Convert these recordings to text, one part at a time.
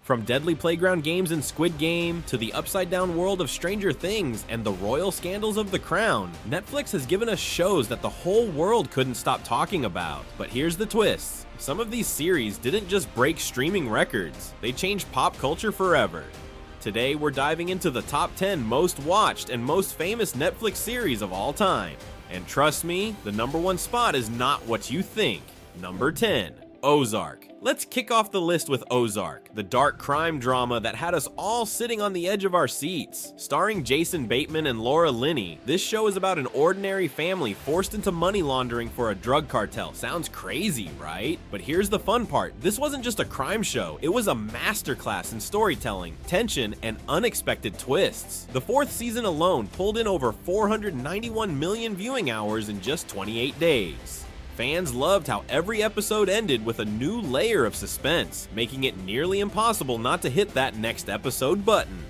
From Deadly Playground games and Squid Game, to the upside-down world of Stranger Things and the royal scandals of The Crown, Netflix has given us shows that the whole world couldn't stop talking about. But here's the twist. Some of these series didn't just break streaming records, they changed pop culture forever. Today, we're diving into the top 10 most watched and most famous Netflix series of all time. And trust me, the number one spot is not what you think. Number 10. Ozark. Let's kick off the list with Ozark, the dark crime drama that had us all sitting on the edge of our seats. Starring Jason Bateman and Laura Linney, this show is about an ordinary family forced into money laundering for a drug cartel. Sounds crazy, right? But here's the fun part. This wasn't just a crime show, it was a masterclass in storytelling, tension, and unexpected twists. The fourth season alone pulled in over 491 million viewing hours in just 28 days. Fans loved how every episode ended with a new layer of suspense, making it nearly impossible not to hit that next episode button.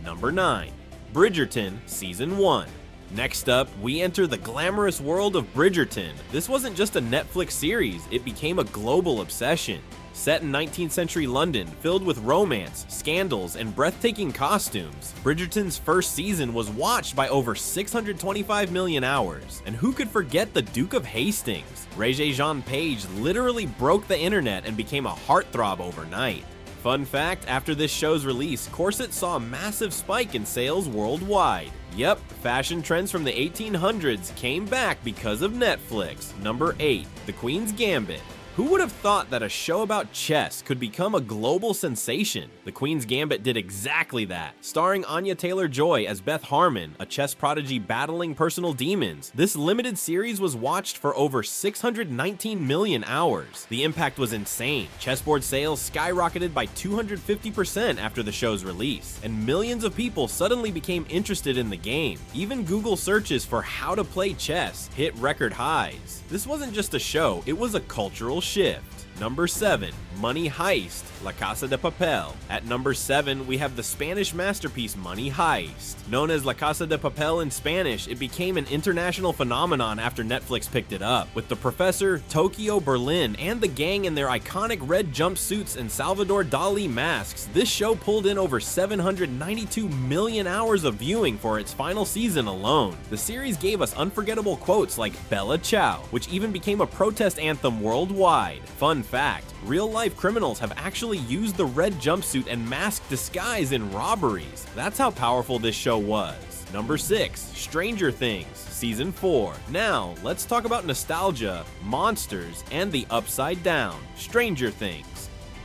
Number 9. Bridgerton Season 1. Next up, we enter the glamorous world of Bridgerton. This wasn't just a Netflix series, it became a global obsession. Set in 19th century London, filled with romance, scandals, and breathtaking costumes, Bridgerton's first season was watched by over 625 million hours. And who could forget the Duke of Hastings? Regé-Jean Page literally broke the internet and became a heartthrob overnight. Fun fact, after this show's release, corsets saw a massive spike in sales worldwide. Yep, fashion trends from the 1800s came back because of Netflix. Number 8. The Queen's Gambit. Who would have thought that a show about chess could become a global sensation? The Queen's Gambit did exactly that. Starring Anya Taylor-Joy as Beth Harmon, a chess prodigy battling personal demons, this limited series was watched for over 619 million hours. The impact was insane. Chessboard sales skyrocketed by 250% after the show's release, and millions of people suddenly became interested in the game. Even Google searches for how to play chess hit record highs. This wasn't just a show, it was a cultural shift. Number 7. Money Heist, La Casa de Papel. At number 7, we have the Spanish masterpiece Money Heist. Known as La Casa de Papel in Spanish, it became an international phenomenon after Netflix picked it up. With the professor, Tokyo, Berlin, and the gang in their iconic red jumpsuits and Salvador Dali masks, this show pulled in over 792 million hours of viewing for its final season alone. The series gave us unforgettable quotes like Bella Ciao, which even became a protest anthem worldwide. Fun fact, real-life criminals have actually used the red jumpsuit and mask disguise in robberies. That's how powerful this show was. Number 6. Stranger Things Season 4. Now, let's talk about nostalgia, monsters, and the upside down. Stranger Things.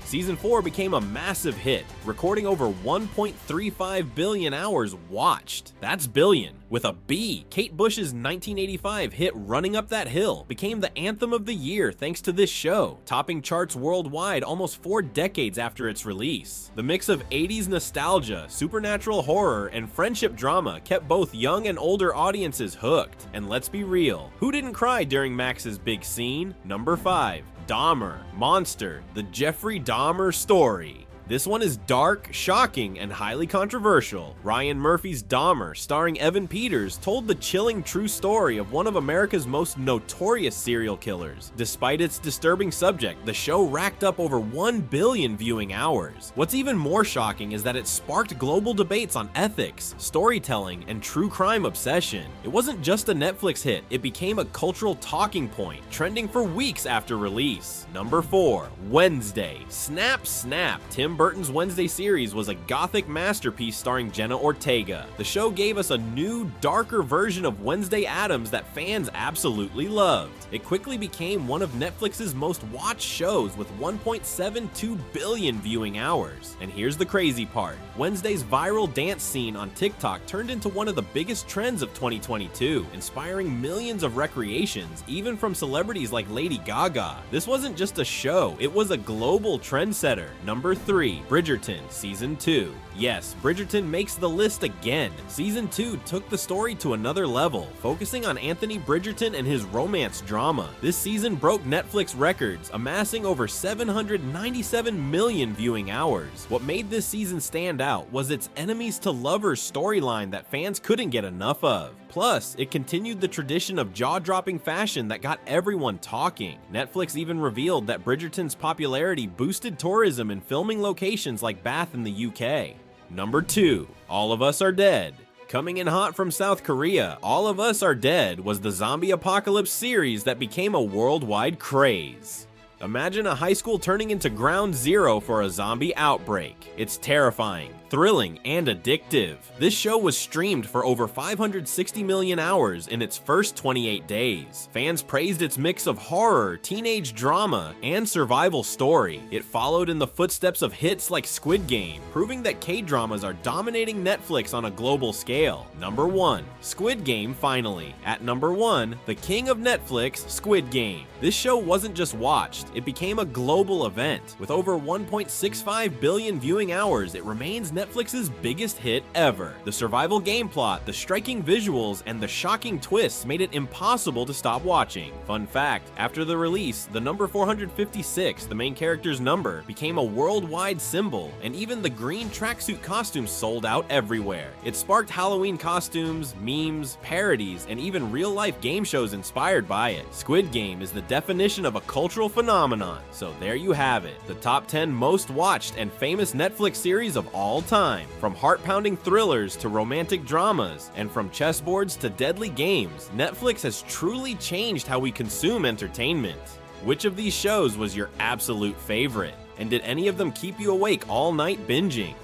Season 4 became a massive hit, recording over 1.35 billion hours watched. That's billion, with a B. Kate Bush's 1985 hit Running Up That Hill became the anthem of the year thanks to this show, topping charts worldwide almost 4 decades after its release. The mix of 80s nostalgia, supernatural horror, and friendship drama kept both young and older audiences hooked. And let's be real, who didn't cry during Max's big scene? Number 5. Dahmer, Monster, the Jeffrey Dahmer story. This one is dark, shocking, and highly controversial. Ryan Murphy's Dahmer, starring Evan Peters, told the chilling true story of one of America's most notorious serial killers. Despite its disturbing subject, the show racked up over 1 billion viewing hours. What's even more shocking is that it sparked global debates on ethics, storytelling, and true crime obsession. It wasn't just a Netflix hit, it became a cultural talking point, trending for weeks after release. Number 4. Wednesday. Snap Snap. Tim Burton's Wednesday series was a gothic masterpiece starring Jenna Ortega. The show gave us a new, darker version of Wednesday Addams that fans absolutely loved. It quickly became one of Netflix's most watched shows with 1.72 billion viewing hours. And here's the crazy part. Wednesday's viral dance scene on TikTok turned into one of the biggest trends of 2022, inspiring millions of recreations, even from celebrities like Lady Gaga. This wasn't just a show, it was a global trendsetter. Number 3. Bridgerton Season 2. Yes, Bridgerton makes the list again. Season 2 took the story to another level, focusing on Anthony Bridgerton and his romance drama. This season broke Netflix records, amassing over 797 million viewing hours. What made this season stand out was its enemies to lovers storyline that fans couldn't get enough of. Plus, it continued the tradition of jaw-dropping fashion that got everyone talking. Netflix even revealed that Bridgerton's popularity boosted tourism in filming locations like Bath in the UK. Number 2. All of Us Are Dead. Coming in hot from South Korea, All of Us Are Dead was the zombie apocalypse series that became a worldwide craze. Imagine a high school turning into ground zero for a zombie outbreak. It's terrifying, thrilling, and addictive. This show was streamed for over 560 million hours in its first 28 days. Fans praised its mix of horror, teenage drama, and survival story. It followed in the footsteps of hits like Squid Game, proving that K-dramas are dominating Netflix on a global scale. Number 1. Squid Game finally. At number 1, the king of Netflix, Squid Game. This show wasn't just watched, it became a global event. With over 1.65 billion viewing hours, it remains Netflix's biggest hit ever. The survival game plot, the striking visuals, and the shocking twists made it impossible to stop watching. Fun fact, after the release, the number 456, the main character's number, became a worldwide symbol, and even the green tracksuit costumes sold out everywhere. It sparked Halloween costumes, memes, parodies, and even real-life game shows inspired by it. Squid Game is the definition of a cultural phenomenon, so there you have it. The top 10 most watched and famous Netflix series of all time. From heart-pounding thrillers to romantic dramas, and from chessboards to deadly games, Netflix has truly changed how we consume entertainment. Which of these shows was your absolute favorite? And did any of them keep you awake all night binging?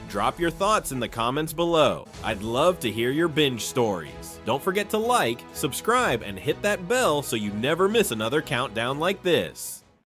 Drop your thoughts in the comments below. I'd love to hear your binge stories. Don't forget to like, subscribe, and hit that bell so you never miss another countdown like this.